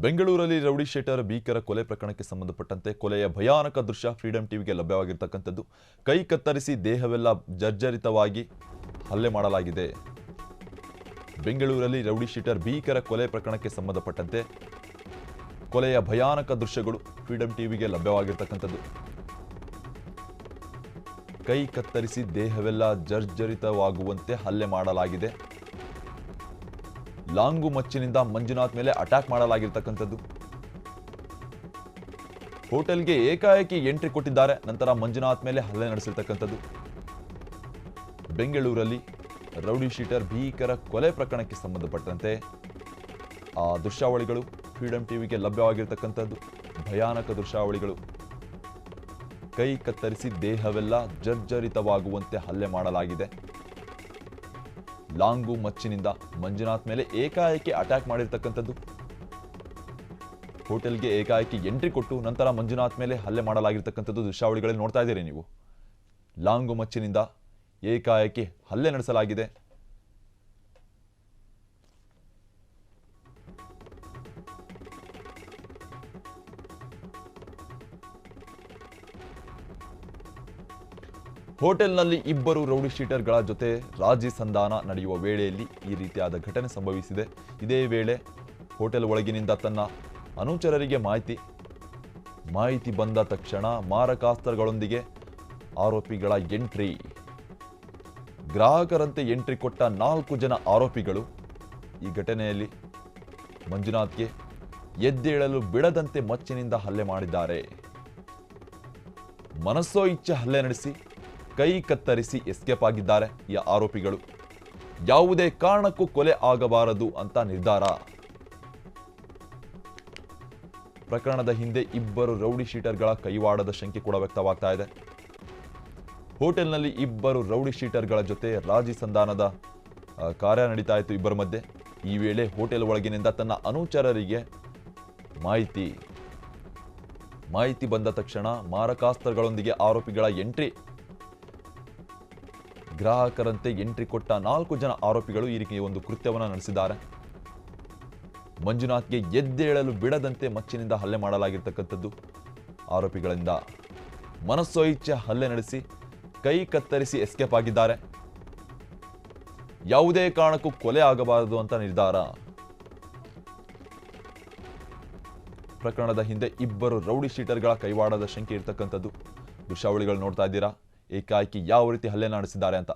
ಬೆಂಗಳೂರಲ್ಲಿ rowdy sheeter ಭೀಕರ ಕೊಲೆ ಪ್ರಕರಣಕ್ಕೆ ಸಂಬಂಧಪಟ್ಟಂತೆ ಕೊಲೆಯ ಭಯಾನಕ ದೃಶ್ಯ ಫ್ರೀಡಂ ಟಿವಿಗೆ ಲಭ್ಯವಾಗಿರತಕ್ಕಂಥದ್ದು. ಕೈ ಕತ್ತರಿಸಿ ದೇಹವೆಲ್ಲ ಜರ್ಜರಿತವಾಗಿ ಹಲ್ಲೆ ಮಾಡಲಾಗಿದೆ. ಬೆಂಗಳೂರಲ್ಲಿ ರೌಡಿ ಶೀಟರ್ ಭೀಕರ ಕೊಲೆ ಪ್ರಕರಣಕ್ಕೆ ಸಂಬಂಧಪಟ್ಟಂತೆ ಕೊಲೆಯ ಭಯಾನಕ ದೃಶ್ಯಗಳು ಫ್ರೀಡಂ ಟಿವಿಗೆ ಲಭ್ಯವಾಗಿರತಕ್ಕಂಥದ್ದು. ಕೈ ಕತ್ತರಿಸಿ ದೇಹವೆಲ್ಲ ಜರ್ಜರಿತವಾಗುವಂತೆ ಹಲ್ಲೆ ಮಾಡಲಾಗಿದೆ. ಲಾಂಗು ಮಚ್ಚಿನಿಂದ ಮಂಜುನಾಥ್ ಮೇಲೆ ಅಟ್ಯಾಕ್ ಮಾಡಲಾಗಿರ್ತಕ್ಕಂಥದ್ದು. ಹೋಟೆಲ್ಗೆ ಏಕಾಏಕಿ ಎಂಟ್ರಿ ಕೊಟ್ಟಿದ್ದಾರೆ. ನಂತರ ಮಂಜುನಾಥ್ ಮೇಲೆ ಹಲ್ಲೆ ನಡೆಸಿರ್ತಕ್ಕಂಥದ್ದು. ಬೆಂಗಳೂರಲ್ಲಿ ರೌಡಿ ಶೀಟರ್ ಭೀಕರ ಕೊಲೆ ಪ್ರಕರಣಕ್ಕೆ ಸಂಬಂಧಪಟ್ಟಂತೆ ಆ ದೃಶ್ಯಾವಳಿಗಳು ಫ್ರೀಡಂ ಟಿವಿಗೆ ಲಭ್ಯವಾಗಿರ್ತಕ್ಕಂಥದ್ದು. ಭಯಾನಕ ದೃಶ್ಯಾವಳಿಗಳು. ಕೈ ಕತ್ತರಿಸಿ ದೇಹವೆಲ್ಲ ಜರ್ಜರಿತವಾಗುವಂತೆ ಹಲ್ಲೆ ಮಾಡಲಾಗಿದೆ. ಲಾಂಗು ಮಚ್ಚಿನಿಂದ ಮಂಜುನಾಥ್ ಮೇಲೆ ಏಕಾಏಕಿ ಅಟ್ಯಾಕ್ ಮಾಡಿರ್ತಕ್ಕಂಥದ್ದು. ಹೋಟೆಲ್ಗೆ ಏಕಾಏಕಿ ಎಂಟ್ರಿ ಕೊಟ್ಟು ನಂತರ ಮಂಜುನಾಥ್ ಮೇಲೆ ಹಲ್ಲೆ ಮಾಡಲಾಗಿರ್ತಕ್ಕಂಥದ್ದು ದೃಶ್ಯಾವಳಿಗಳಲ್ಲಿ ನೋಡ್ತಾ ಇದ್ದೀರಿ ನೀವು. ಲಾಂಗು ಮಚ್ಚಿನಿಂದ ಏಕಾಏಕಿ ಹಲ್ಲೆ ನಡೆಸಲಾಗಿದೆ. ಹೋಟೆಲ್ನಲ್ಲಿ ಇಬ್ಬರು ರೌಡಿ ಶೀಟರ್ಗಳ ಜೊತೆ ರಾಜಿ ಸಂಧಾನ ನಡೆಯುವ ವೇಳೆಯಲ್ಲಿ ಈ ರೀತಿಯಾದ ಘಟನೆ ಸಂಭವಿಸಿದೆ. ಇದೇ ವೇಳೆ ಹೋಟೆಲ್ ಒಳಗಿನಿಂದ ತನ್ನ ಅನುಚರರಿಗೆ ಮಾಹಿತಿ ಬಂದ ತಕ್ಷಣ ಮಾರಕಾಸ್ತ್ರಗಳೊಂದಿಗೆ ಆರೋಪಿಗಳ ಎಂಟ್ರಿ. ಗ್ರಾಹಕರಂತೆ ಎಂಟ್ರಿ ಕೊಟ್ಟ 4 ಜನ ಆರೋಪಿಗಳು ಈ ಘಟನೆಯಲ್ಲಿ ಮಂಜುನಾಥ್ಗೆ ಎದ್ದೇಳಲು ಬಿಡದಂತೆ ಮಚ್ಚಿನಿಂದ ಹಲ್ಲೆ ಮಾಡಿದ್ದಾರೆ. ಮನಸ್ಸೋ ಇಚ್ಛೆ ಹಲ್ಲೆ ನಡೆಸಿ ಕೈ ಕತ್ತರಿಸಿ ಎಸ್ಕೇಪ್ ಆಗಿದ್ದಾರೆ ಈ ಆರೋಪಿಗಳು. ಯಾವುದೇ ಕಾರಣಕ್ಕೂ ಕೊಲೆ ಆಗಬಾರದು ಅಂತ ನಿರ್ಧಾರ. ಪ್ರಕರಣದ ಹಿಂದೆ ಇಬ್ಬರು ರೌಡಿ ಶೀಟರ್ಗಳ ಕೈವಾಡದ ಶಂಕೆ ಕೂಡ ವ್ಯಕ್ತವಾಗ್ತಾ ಇದೆ. ಹೋಟೆಲ್ನಲ್ಲಿ ಇಬ್ಬರು ರೌಡಿ ಶೀಟರ್ಗಳ ಜೊತೆ ರಾಜಿ ಸಂಧಾನದ ಕಾರ್ಯ ನಡೀತಾ ಇತ್ತು ಇಬ್ಬರ ಮಧ್ಯೆ. ಈ ವೇಳೆ ಹೋಟೆಲ್ ಒಳಗಿನಿಂದ ತನ್ನ ಅನುಚರರಿಗೆ ಮಾಹಿತಿ ಬಂದ ತಕ್ಷಣ ಮಾರಕಾಸ್ತ್ರಗಳೊಂದಿಗೆ ಆರೋಪಿಗಳ ಎಂಟ್ರಿ. ಗ್ರಾಹಕರಂತೆ ಎಂಟ್ರಿ ಕೊಟ್ಟ 4 ಜನ ಆರೋಪಿಗಳು ಈ ರೀತಿ ಒಂದು ಕೃತ್ಯವನ್ನು ನಡೆಸಿದ್ದಾರೆ. ಮಂಜುನಾಥ್ಗೆ ಎದ್ದೇಳಲು ಬಿಡದಂತೆ ಮಚ್ಚಿನಿಂದ ಹಲ್ಲೆ ಮಾಡಲಾಗಿರ್ತಕ್ಕಂಥದ್ದು ಆರೋಪಿಗಳಿಂದ. ಮನಸ್ಸೋ ಇಚ್ಛೆ ಹಲ್ಲೆ ನಡೆಸಿ ಕೈ ಕತ್ತರಿಸಿ ಎಸ್ಕೇಪ್ ಆಗಿದ್ದಾರೆ. ಯಾವುದೇ ಕಾರಣಕ್ಕೂ ಕೊಲೆ ಆಗಬಾರದು ಅಂತ ನಿರ್ಧಾರ. ಪ್ರಕರಣದ ಹಿಂದೆ ಇಬ್ಬರು ರೌಡಿ ಶೀಟರ್ಗಳ ಕೈವಾಡದ ಶಂಕೆ ಇರ್ತಕ್ಕಂಥದ್ದು ದೃಶ್ಯಾವಳಿಗಳು ನೋಡ್ತಾ ಇದ್ದೀರಾ. ಏಕಾಏಕಿ ಯಾವ ರೀತಿ ಹಲ್ಲೆ ನಡೆಸಿದ್ದಾರೆ ಅಂತ.